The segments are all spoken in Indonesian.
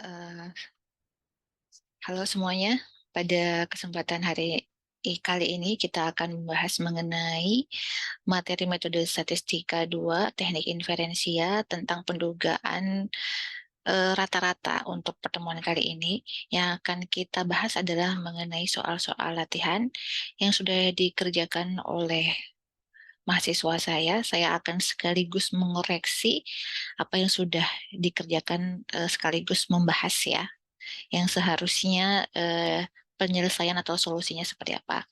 Eh, Halo semuanya, pada kesempatan kali ini kita akan membahas mengenai materi metode statistika 2, teknik inferensia tentang pendugaan rata-rata. Untuk pertemuan kali ini, yang akan kita bahas adalah mengenai soal-soal latihan yang sudah dikerjakan oleh mahasiswa saya. Saya akan sekaligus mengoreksi apa yang sudah dikerjakan, sekaligus membahas ya yang seharusnya penyelesaian atau solusinya seperti apa.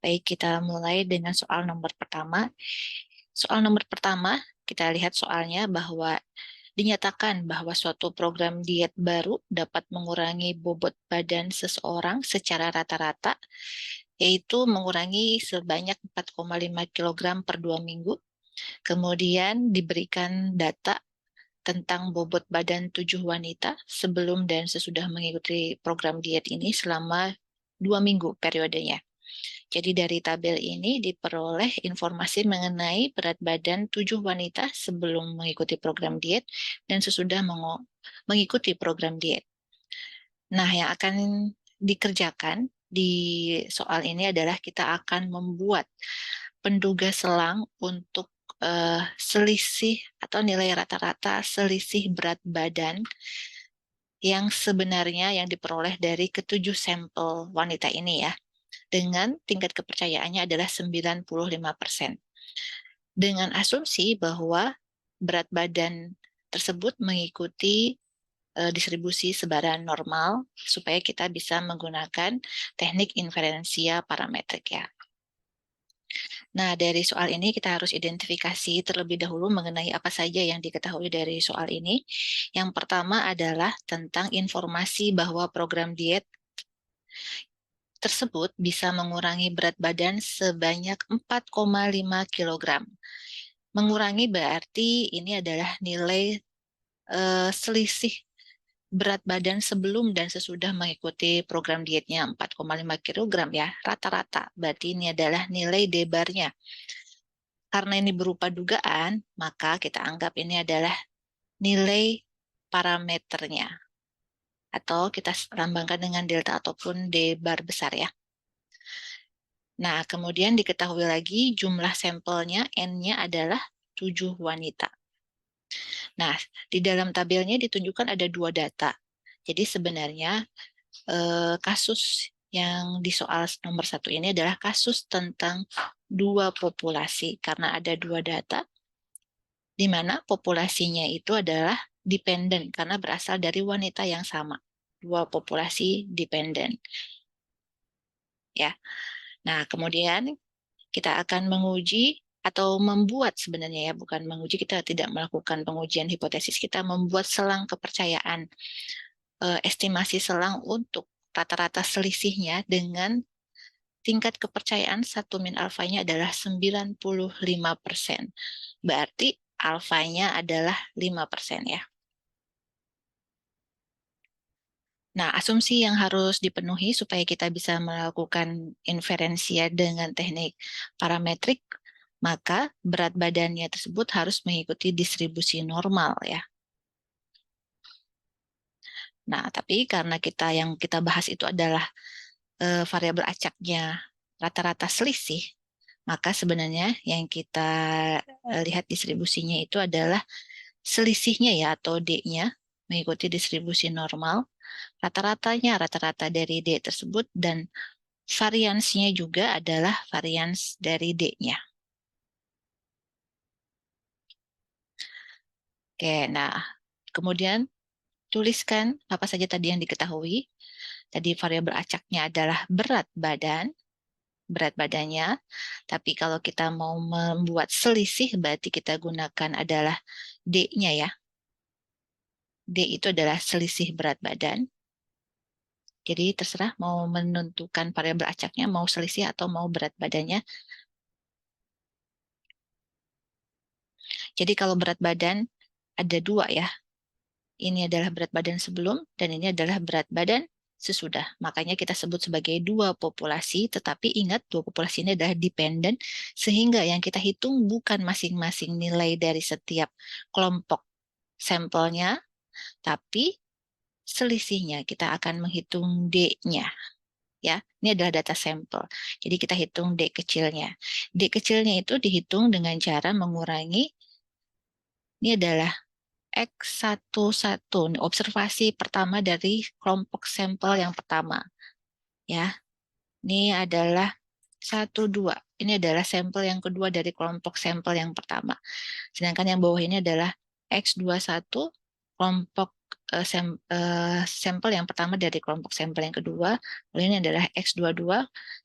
Baik, kita mulai dengan soal nomor pertama. Soal nomor pertama, kita lihat soalnya bahwa dinyatakan bahwa suatu program diet baru dapat mengurangi bobot badan seseorang secara rata-rata, yaitu mengurangi sebanyak 4,5 kg per 2 minggu. Kemudian diberikan data tentang bobot badan 7 wanita sebelum dan sesudah mengikuti program diet ini selama 2 minggu periodenya. Jadi dari tabel ini diperoleh informasi mengenai berat badan 7 wanita sebelum mengikuti program diet dan sesudah mengikuti program diet. Nah, yang akan dikerjakan di soal ini adalah kita akan membuat penduga selang untuk selisih atau nilai rata-rata selisih berat badan yang sebenarnya yang diperoleh dari ketujuh sampel wanita ini ya, dengan tingkat kepercayaannya adalah 95%. Dengan asumsi bahwa berat badan tersebut mengikuti distribusi sebaran normal supaya kita bisa menggunakan teknik inferensia parametrik ya. Nah, dari soal ini kita harus identifikasi terlebih dahulu mengenai apa saja yang diketahui dari soal ini. Yang pertama adalah tentang informasi bahwa program diet tersebut bisa mengurangi berat badan sebanyak 4,5 kg. Mengurangi berarti ini adalah nilai selisih berat badan sebelum dan sesudah mengikuti program dietnya 4,5 kg ya, rata-rata. Berarti ini adalah nilai D-barnya. Karena ini berupa dugaan, maka kita anggap ini adalah nilai parameternya. Atau kita lambangkan dengan delta ataupun D-bar besar ya. Nah, kemudian diketahui lagi jumlah sampelnya N-nya adalah 7 wanita. Nah, di dalam tabelnya ditunjukkan ada 2 data. Jadi sebenarnya kasus yang di soal nomor 1 ini adalah kasus tentang 2 populasi. Karena ada 2 data, di mana populasinya itu adalah dependen karena berasal dari wanita yang sama. 2 populasi dependen. Ya. Nah, kemudian kita akan menguji atau membuat sebenarnya ya, bukan menguji, kita tidak melakukan pengujian hipotesis, kita membuat selang kepercayaan, estimasi selang untuk rata-rata selisihnya dengan tingkat kepercayaan 1 min alfanya adalah 95%. Berarti alfanya adalah 5% ya. Nah, asumsi yang harus dipenuhi supaya kita bisa melakukan inferensia dengan teknik parametrik, maka berat badannya tersebut harus mengikuti distribusi normal ya. Nah, tapi karena yang kita bahas itu adalah variabel acaknya rata-rata selisih, maka sebenarnya yang kita lihat distribusinya itu adalah selisihnya ya atau D-nya mengikuti distribusi normal, rata-ratanya rata-rata dari D tersebut dan variansnya juga adalah varians dari D-nya. Oke, nah kemudian tuliskan apa saja tadi yang diketahui. Tadi variabel acaknya adalah berat badannya. Tapi kalau kita mau membuat selisih, berarti kita gunakan adalah D-nya ya. D itu adalah selisih berat badan. Jadi terserah mau menentukan variabel acaknya, mau selisih atau mau berat badannya. Jadi kalau berat badan ada 2 ya. Ini adalah berat badan sebelum dan ini adalah berat badan sesudah. Makanya kita sebut sebagai 2 populasi, tetapi ingat 2 populasi ini adalah dependen, sehingga yang kita hitung bukan masing-masing nilai dari setiap kelompok sampelnya, tapi selisihnya. Kita akan menghitung D-nya. Ya, ini adalah data sampel. Jadi kita hitung D kecilnya. D kecilnya itu dihitung dengan cara mengurangi, ini adalah X11, observasi pertama dari kelompok sampel yang pertama. Ya, ini adalah 1, 2. Ini adalah sampel yang kedua dari kelompok sampel yang pertama. Sedangkan yang bawah ini adalah X21, kelompok sampel yang pertama dari kelompok sampel yang kedua. Lalu ini adalah X22,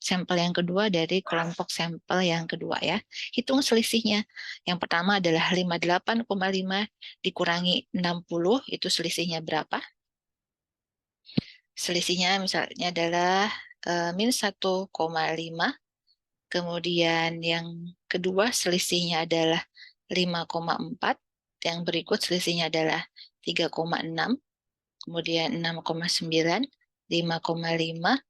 sampel yang kedua dari kelompok sampel yang kedua ya. Hitung selisihnya. Yang pertama adalah 58,5 dikurangi 60, itu selisihnya berapa? Selisihnya misalnya adalah -1,5. Kemudian yang kedua selisihnya adalah 5,4. Yang berikut selisihnya adalah 3,6. Kemudian 6,9, 5,5,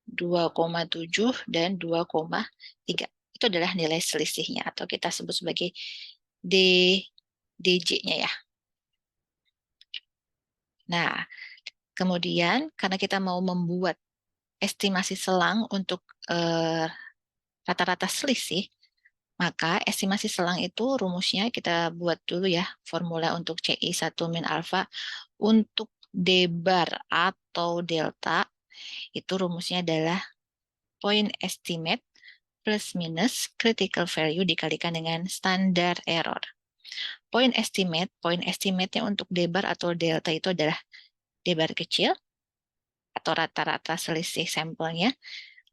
2,7, dan 2,3. Itu adalah nilai selisihnya atau kita sebut sebagai D, DJ-nya ya. Nah, kemudian karena kita mau membuat estimasi selang untuk rata-rata selisih, maka estimasi selang itu rumusnya kita buat dulu ya, formula untuk CI1 min alfa. Untuk D bar atau delta, itu rumusnya adalah point estimate plus minus critical value dikalikan dengan standar error. Point estimate-nya untuk D bar atau delta itu adalah D bar kecil atau rata-rata selisih sampelnya,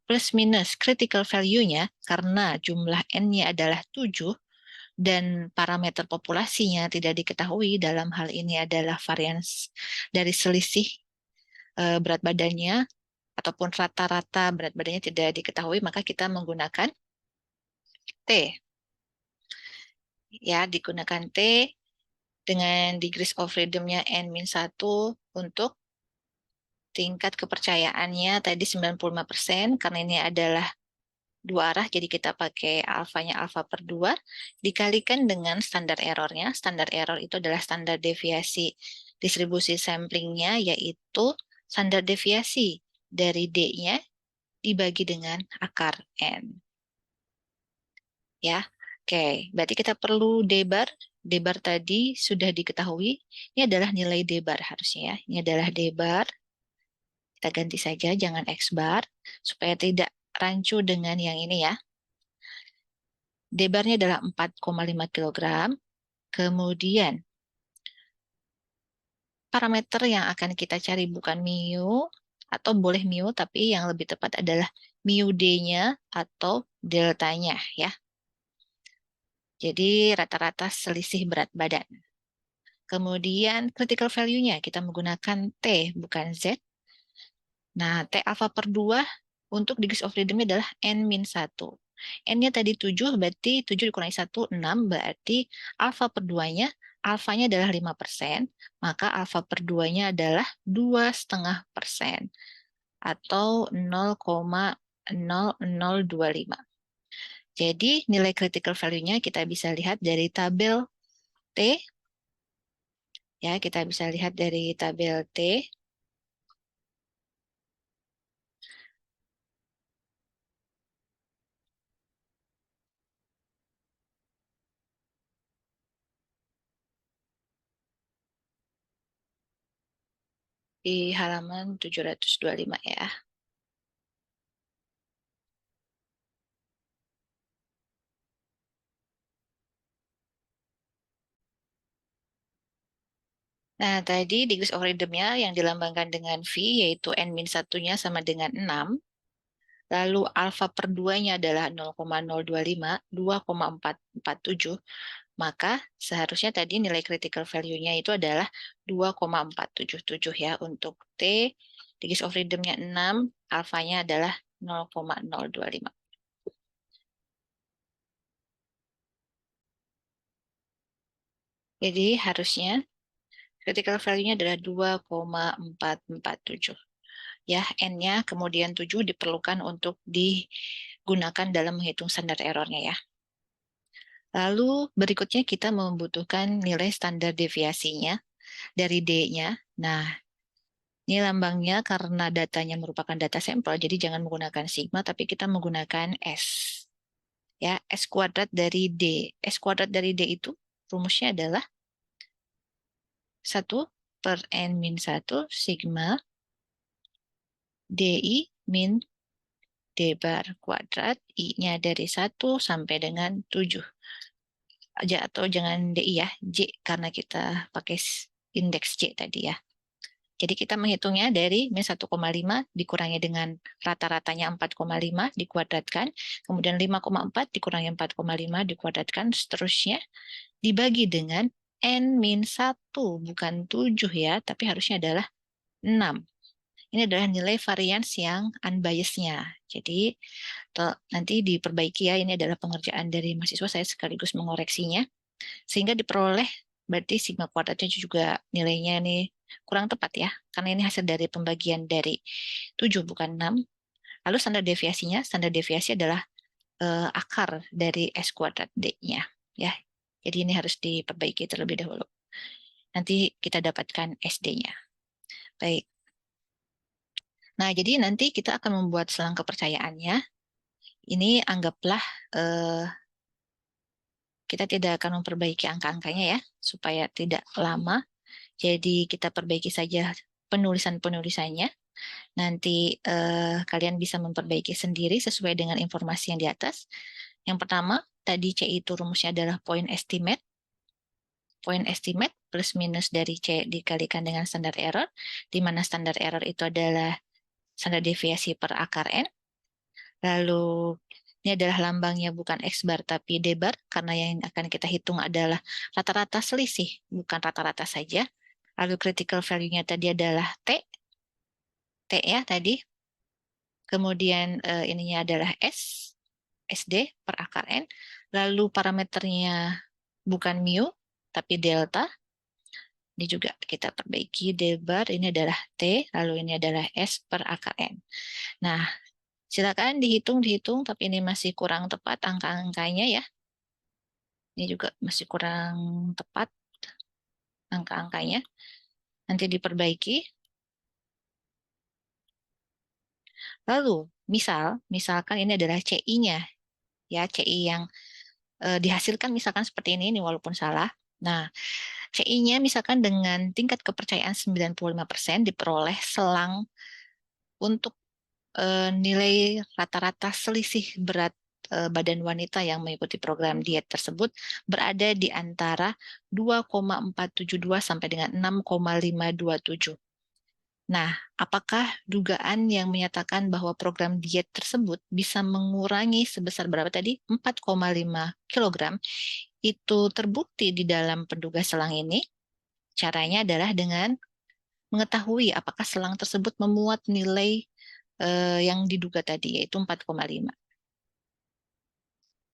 plus minus critical value-nya karena jumlah N-nya adalah 7 dan parameter populasinya tidak diketahui, dalam hal ini adalah varians dari selisih berat badannya ataupun rata-rata berat badannya tidak diketahui, maka kita menggunakan T. Ya, digunakan T dengan degrees of freedom-nya N-1 untuk tingkat kepercayaannya tadi 95%, karena ini adalah dua arah, jadi kita pakai alfanya alfa per 2, dikalikan dengan standar errornya. Standar error itu adalah standar deviasi distribusi samplingnya, yaitu standar deviasi dari D-nya dibagi dengan akar N. Ya, oke. Berarti kita perlu D bar. D bar tadi sudah diketahui. Ini adalah nilai D bar harusnya ya. Ini adalah D bar. Kita ganti saja, jangan X bar, supaya tidak rancu dengan yang ini ya. D barnya adalah 4,5 kg. Kemudian parameter yang akan kita cari bukan mu, atau boleh mu, tapi yang lebih tepat adalah mu D-nya atau deltanya ya. Jadi rata-rata selisih berat badan. Kemudian critical value-nya kita menggunakan T bukan Z. Nah, T alpha per 2 untuk degrees of freedom-nya adalah N-1. N-nya tadi 7, berarti 7 dikurangi 1, 6, berarti alpha per 2-nya, alfanya adalah 5%, maka alpha per 2-nya adalah 2,5% atau 0,0025. Jadi nilai critical value-nya kita bisa lihat dari tabel T. Ya, kita bisa lihat dari tabel T. Di halaman 725 ya. Nah, tadi degrees of freedom-nya yang dilambangkan dengan V, yaitu N-1-nya sama dengan 6. Lalu alfa per 2-nya adalah 0,025, 2,447. Maka seharusnya tadi nilai critical value-nya itu adalah 2,477 ya. Untuk T, degrees of freedom-nya 6, alfanya adalah 0,025. Jadi harusnya critical value-nya adalah 2,447. Ya, N-nya kemudian 7 diperlukan untuk digunakan dalam menghitung standar error-nya ya. Lalu berikutnya kita membutuhkan nilai standar deviasinya dari D-nya. Nah, Ini lambangnya karena datanya merupakan data sampel, jadi jangan menggunakan sigma, tapi kita menggunakan S. Ya, S kuadrat dari D. S kuadrat dari D itu rumusnya adalah 1/n-1 sigma DI min D bar kuadrat, I-nya dari 1 sampai dengan 7. Aja, atau jangan DI ya, J, karena kita pakai indeks J tadi ya. Jadi kita menghitungnya dari min 1,5 dikurangi dengan rata-ratanya 4,5 dikuadratkan, kemudian 5,4 dikurangi 4,5 dikuadratkan, seterusnya dibagi dengan n-1, bukan 7 ya, tapi harusnya adalah 6. Ini adalah nilai varians yang unbiased-nya. Jadi nanti diperbaiki ya, ini adalah pengerjaan dari mahasiswa, saya sekaligus mengoreksinya, sehingga diperoleh berarti sigma kuadratnya juga nilainya ini kurang tepat ya, karena ini hasil dari pembagian dari 7 bukan 6. Lalu standar deviasi adalah akar dari S kuadrat D-nya ya. Jadi ini harus diperbaiki terlebih dahulu. Nanti kita dapatkan SD-nya. Baik. Nah, jadi nanti kita akan membuat selang kepercayaannya. Ini anggaplah kita tidak akan memperbaiki angka-angkanya ya, supaya tidak lama. Jadi kita perbaiki saja penulisan-penulisannya. Nanti kalian bisa memperbaiki sendiri sesuai dengan informasi yang di atas. Yang pertama, tadi C itu rumusnya adalah point estimate. Point estimate plus minus dari C dikalikan dengan standar error, di mana standar error itu adalah standar deviasi per akar N. Lalu ini adalah lambangnya bukan X bar tapi D bar, karena yang akan kita hitung adalah rata-rata selisih, bukan rata-rata saja. Lalu critical value-nya tadi adalah T ya tadi. Kemudian ininya adalah SD per akar N. Lalu parameternya bukan mu, tapi delta. Ini juga kita perbaiki D bar, ini adalah T, lalu ini adalah S per akar N. Nah, silakan dihitung, tapi ini masih kurang tepat angka-angkanya ya. Ini juga masih kurang tepat angka-angkanya. Nanti diperbaiki. Lalu, misalkan ini adalah CI-nya. Ya, CI yang dihasilkan misalkan seperti ini walaupun salah. Nah, CI-nya misalkan dengan tingkat kepercayaan 95% diperoleh selang untuk nilai rata-rata selisih berat badan wanita yang mengikuti program diet tersebut berada di antara 2,472 sampai dengan 6,527. Nah, apakah dugaan yang menyatakan bahwa program diet tersebut bisa mengurangi sebesar berapa tadi? 4,5 kilogram itu terbukti di dalam penduga selang ini? Caranya adalah dengan mengetahui apakah selang tersebut memuat nilai yang diduga tadi, yaitu 4,5.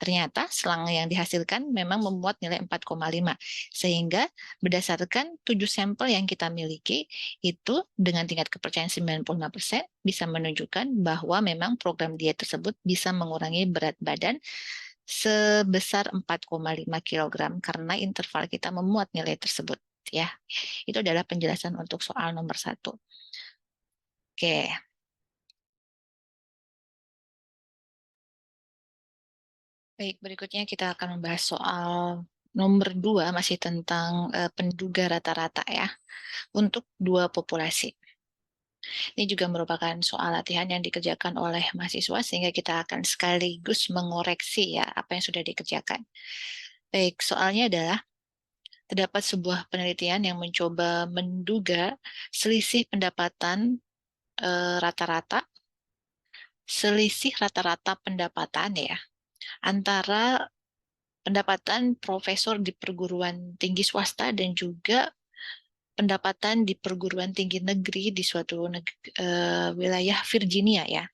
Ternyata selang yang dihasilkan memang memuat nilai 4,5. Sehingga berdasarkan 7 sampel yang kita miliki, itu dengan tingkat kepercayaan 95% bisa menunjukkan bahwa memang program diet tersebut bisa mengurangi berat badan sebesar 4,5 kg karena interval kita memuat nilai tersebut. Ya, itu adalah penjelasan untuk soal nomor 1. Oke. Baik, berikutnya kita akan membahas soal nomor 2, masih tentang penduga rata-rata ya, untuk dua populasi. Ini juga merupakan soal latihan yang dikerjakan oleh mahasiswa, sehingga kita akan sekaligus mengoreksi ya apa yang sudah dikerjakan. Baik, soalnya adalah, terdapat sebuah penelitian yang mencoba menduga selisih pendapatan rata-rata, selisih rata-rata pendapatan ya, antara pendapatan profesor di perguruan tinggi swasta dan juga pendapatan di perguruan tinggi negeri di suatu wilayah Virginia ya.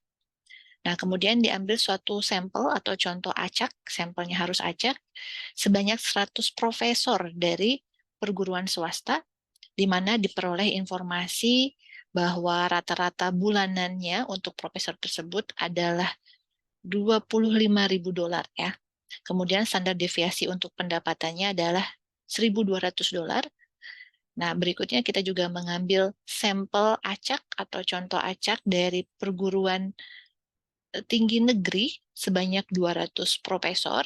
Nah, kemudian diambil suatu sampel atau contoh acak, sampelnya harus acak, sebanyak 100 profesor dari perguruan swasta, di mana diperoleh informasi bahwa rata-rata bulanannya untuk profesor tersebut adalah $25.000 ya. Kemudian standar deviasi untuk pendapatannya adalah $1.200. Nah, berikutnya kita juga mengambil sampel acak atau contoh acak dari perguruan tinggi negeri sebanyak 200 profesor,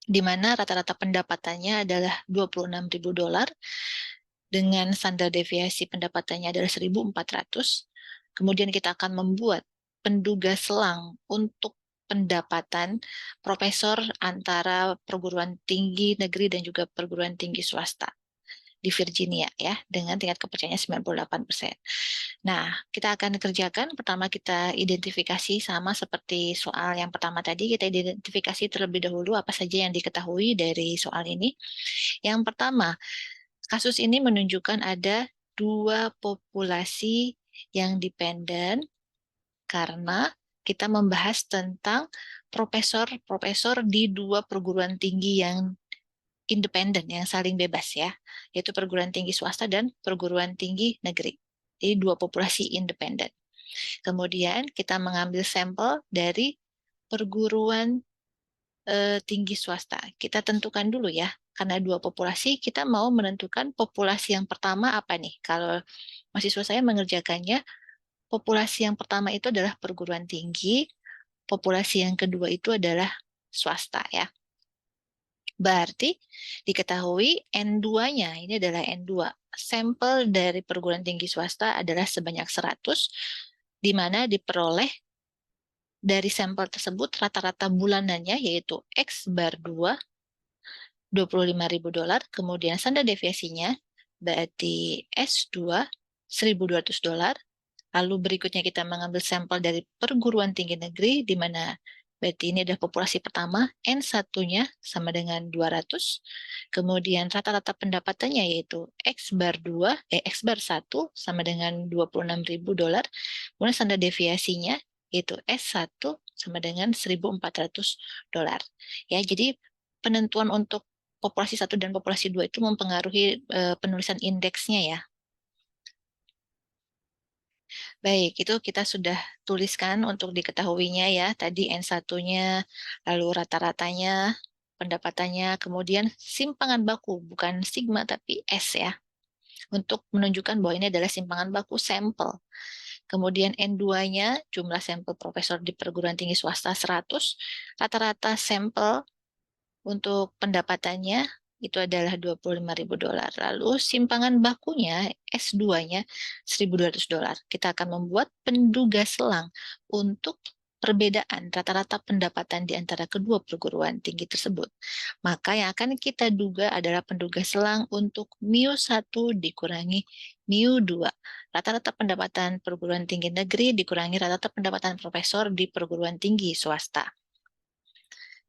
di mana rata-rata pendapatannya adalah $26.000, dengan standar deviasi pendapatannya adalah 1.400. Kemudian kita akan membuat penduga selang untuk pendapatan profesor antara perguruan tinggi negeri dan juga perguruan tinggi swasta di Virginia ya, dengan tingkat kepercayaan 98%. Nah, kita akan kerjakan, pertama kita identifikasi sama seperti soal yang pertama tadi, kita identifikasi terlebih dahulu apa saja yang diketahui dari soal ini. Yang pertama, kasus ini menunjukkan ada dua populasi yang dependen karena kita membahas tentang profesor-profesor di dua perguruan tinggi yang independen, yang saling bebas ya, yaitu perguruan tinggi swasta dan perguruan tinggi negeri. Jadi dua populasi independen. Kemudian kita mengambil sampel dari perguruan tinggi swasta. Kita tentukan dulu ya, karena dua populasi, kita mau menentukan populasi yang pertama apa nih? Kalau mahasiswa saya mengerjakannya, populasi yang pertama itu adalah perguruan tinggi, populasi yang kedua itu adalah swasta ya. Berarti diketahui N2-nya, ini adalah N2. Sampel dari perguruan tinggi swasta adalah sebanyak 100, di mana diperoleh dari sampel tersebut rata-rata bulanannya yaitu X bar 2, $25.000, kemudian standar deviasinya berarti S2, $1.200. Lalu berikutnya kita mengambil sampel dari perguruan tinggi negeri, di mana berarti ini adalah populasi pertama, N1-nya sama dengan 200. Kemudian rata-rata pendapatannya yaitu X bar 2, X bar 1 sama dengan $26.000. Kemudian standar deviasinya yaitu S1 sama dengan $1.400. Ya, jadi penentuan untuk populasi 1 dan populasi 2 itu mempengaruhi penulisan indeksnya ya. Baik, itu kita sudah tuliskan untuk diketahuinya ya. Tadi N1-nya, lalu rata-ratanya, pendapatannya, kemudian simpangan baku, bukan sigma tapi S ya, untuk menunjukkan bahwa ini adalah simpangan baku sampel. Kemudian N2-nya, jumlah sampel profesor di perguruan tinggi swasta 100, rata-rata sampel untuk pendapatannya itu adalah $25.000. Lalu simpangan bakunya S2-nya $1.200. Kita akan membuat penduga selang untuk perbedaan rata-rata pendapatan di antara kedua perguruan tinggi tersebut. Maka yang akan kita duga adalah penduga selang untuk mu1 dikurangi mu2. Rata-rata pendapatan perguruan tinggi negeri dikurangi rata-rata pendapatan profesor di perguruan tinggi swasta.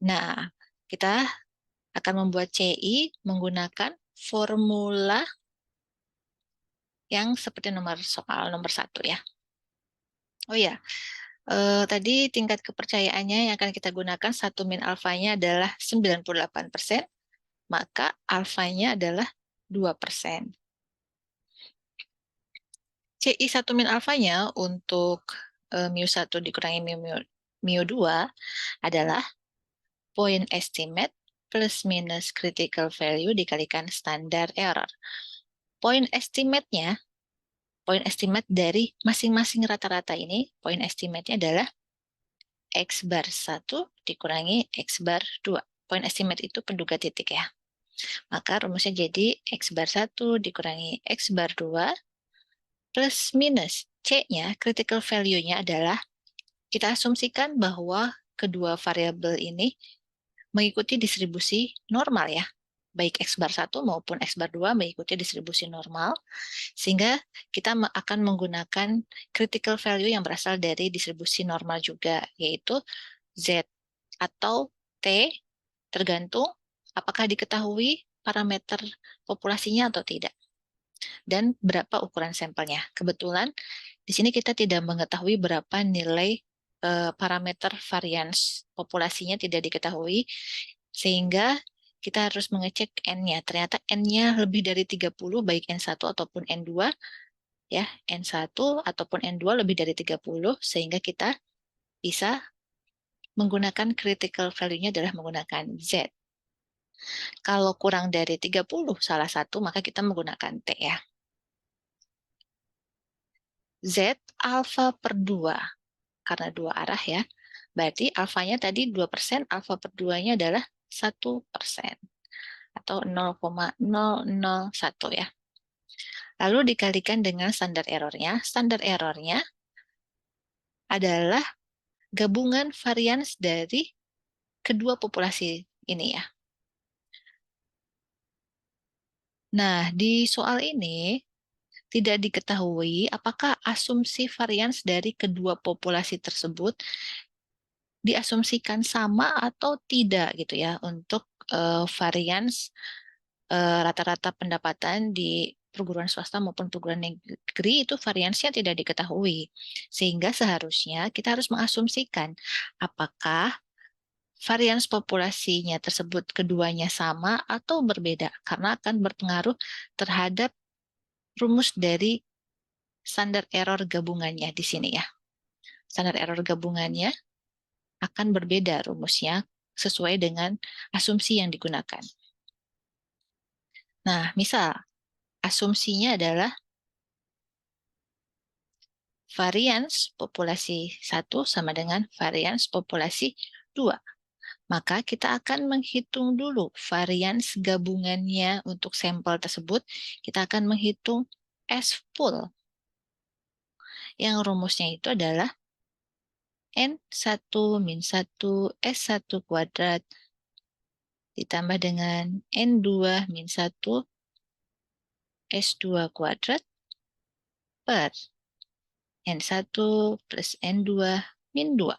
Nah, kita akan membuat CI menggunakan formula yang seperti soal nomor 1 ya. Oh ya, tadi tingkat kepercayaannya yang akan kita gunakan 1 min alfanya adalah 98%, maka alfanya adalah 2%. CI 1 min alfanya untuk mu1 dikurangi mu2 adalah point estimate plus minus critical value dikalikan standar error. Point estimate-nya, point estimate dari masing-masing rata-rata ini, point estimate-nya adalah X bar 1 dikurangi X bar 2. Point estimate itu penduga titik ya. Maka rumusnya jadi X bar 1 dikurangi X bar 2 plus minus C-nya, critical value-nya adalah, kita asumsikan bahwa kedua variabel ini mengikuti distribusi normal ya. Baik X bar 1 maupun X bar 2 mengikuti distribusi normal, sehingga kita akan menggunakan critical value yang berasal dari distribusi normal juga, yaitu Z atau T, tergantung apakah diketahui parameter populasinya atau tidak, dan berapa ukuran sampelnya. Kebetulan di sini kita tidak mengetahui berapa nilai parameter varians populasinya tidak diketahui, sehingga kita harus mengecek N-nya. Ternyata N-nya lebih dari 30, baik N1 ataupun N2, ya, N1 ataupun N2 lebih dari 30, sehingga kita bisa menggunakan critical value-nya adalah menggunakan Z. Kalau kurang dari 30 salah satu, maka kita menggunakan T ya. Z alfa per 2, karena 2 arah ya. Berarti alfanya tadi 2%, alfa per 2-nya adalah 1%. Atau 0,001 ya. Lalu dikalikan dengan standar errornya. Standar errornya adalah gabungan varians dari kedua populasi ini ya. Nah, di soal ini tidak diketahui apakah asumsi varians dari kedua populasi tersebut diasumsikan sama atau tidak gitu ya untuk varians rata-rata pendapatan di perguruan swasta maupun perguruan negeri itu variansnya tidak diketahui. Sehingga seharusnya kita harus mengasumsikan apakah varians populasinya tersebut keduanya sama atau berbeda karena akan berpengaruh terhadap rumus dari standar error gabungannya di sini ya. Standar error gabungannya akan berbeda rumusnya sesuai dengan asumsi yang digunakan. Nah, misal asumsinya adalah varians populasi 1 sama dengan varians populasi 2. Maka kita akan menghitung dulu varians gabungannya untuk sampel tersebut. Kita akan menghitung S full. Yang rumusnya itu adalah N1 min 1 S1 kuadrat ditambah dengan N2 min 1 S2 kuadrat per N1 plus N2 min 2.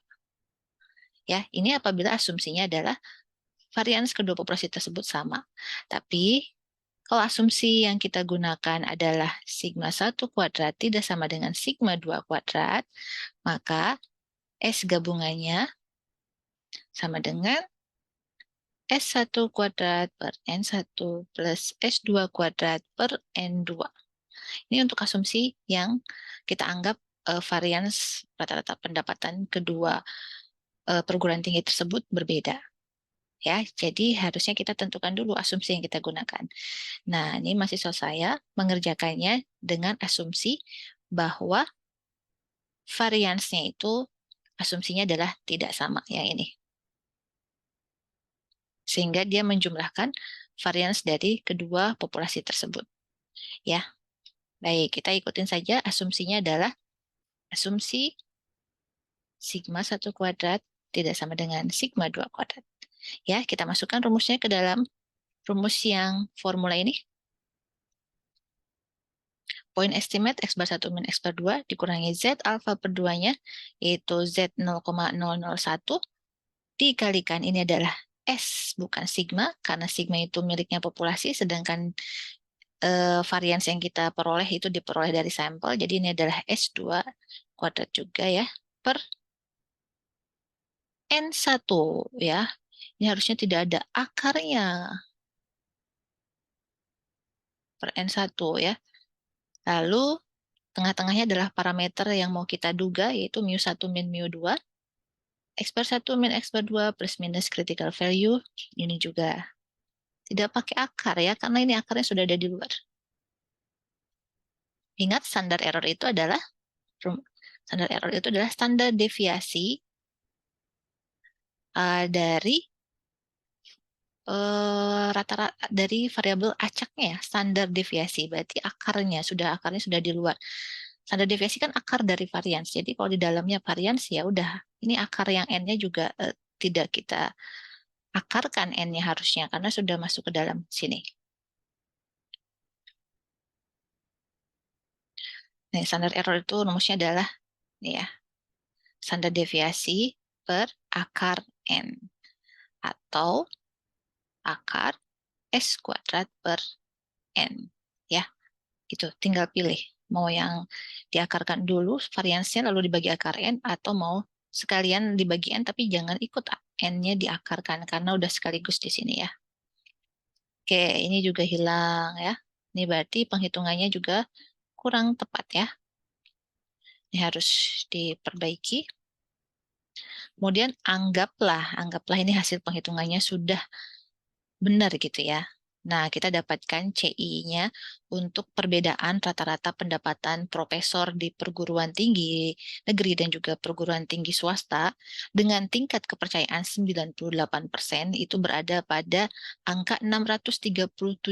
Ya, ini apabila asumsinya adalah varians kedua populasi tersebut sama. Tapi kalau asumsi yang kita gunakan adalah sigma 1 kuadrat tidak sama dengan sigma 2 kuadrat, maka S gabungannya sama dengan S1 kuadrat per N1 plus S2 kuadrat per N2. Ini untuk asumsi yang kita anggap varians rata-rata pendapatan kedua perguruan tinggi tersebut berbeda. Ya, jadi harusnya kita tentukan dulu asumsi yang kita gunakan. Nah, ini mahasiswa saya mengerjakannya dengan asumsi bahwa variansnya itu asumsinya adalah tidak sama yang ini. Sehingga dia menjumlahkan varians dari kedua populasi tersebut. Ya, baik, kita ikutin saja asumsinya adalah asumsi sigma 1 kuadrat tidak sama dengan sigma 2 kuadrat. Ya, kita masukkan rumusnya ke dalam rumus yang formula ini. Point estimate X bar 1 min X bar 2 dikurangi Z alfa per 2-nya, yaitu Z 0,001, dikalikan ini adalah S bukan sigma, karena sigma itu miliknya populasi, sedangkan varians yang kita peroleh itu diperoleh dari sampel, jadi ini adalah S2 kuadrat juga ya, per N1 ya. Ini harusnya tidak ada akarnya, per N1 ya. Lalu tengah-tengahnya adalah parameter yang mau kita duga, yaitu mu1 min mu2. X bar 1 min X bar 2 plus minus critical value. Ini juga tidak pakai akar ya, karena ini akarnya sudah ada di luar. Ingat standar error itu adalah standar deviasi dari rata-rata dari variabel acaknya ya, standar deviasi. Berarti akarnya sudah di luar. Standar deviasi kan akar dari varians. Jadi kalau di dalamnya varians ya udah, ini akar yang n-nya juga tidak kita akarkan n-nya harusnya karena sudah masuk ke dalam sini. Nah, standar error itu rumusnya adalah nih ya, standar deviasi per akar n atau akar S kuadrat per N. Ya, itu tinggal pilih. Mau yang diakarkan dulu variansnya lalu dibagi akar N atau mau sekalian dibagi N tapi jangan ikut N-nya diakarkan karena udah sekaligus di sini ya. Oke, ini juga hilang ya. Ini berarti penghitungannya juga kurang tepat ya. Ini harus diperbaiki. Kemudian anggaplah ini hasil penghitungannya sudah benar gitu ya. Nah, kita dapatkan CI-nya untuk perbedaan rata-rata pendapatan profesor di perguruan tinggi negeri dan juga perguruan tinggi swasta dengan tingkat kepercayaan 98% itu berada pada angka $637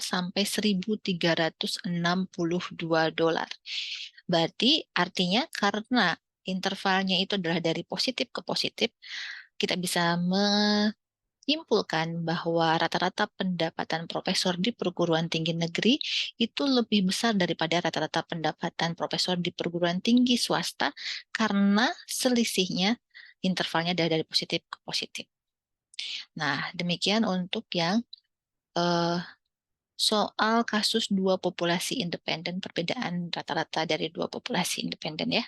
sampai $1.362. Berarti artinya karena intervalnya itu adalah dari positif ke positif, kita bisa menyimpulkan bahwa rata-rata pendapatan profesor di perguruan tinggi negeri itu lebih besar daripada rata-rata pendapatan profesor di perguruan tinggi swasta karena selisihnya intervalnya dari positif ke positif. Nah, demikian untuk yang eh, soal kasus dua populasi independen, perbedaan rata-rata dari dua populasi independen ya.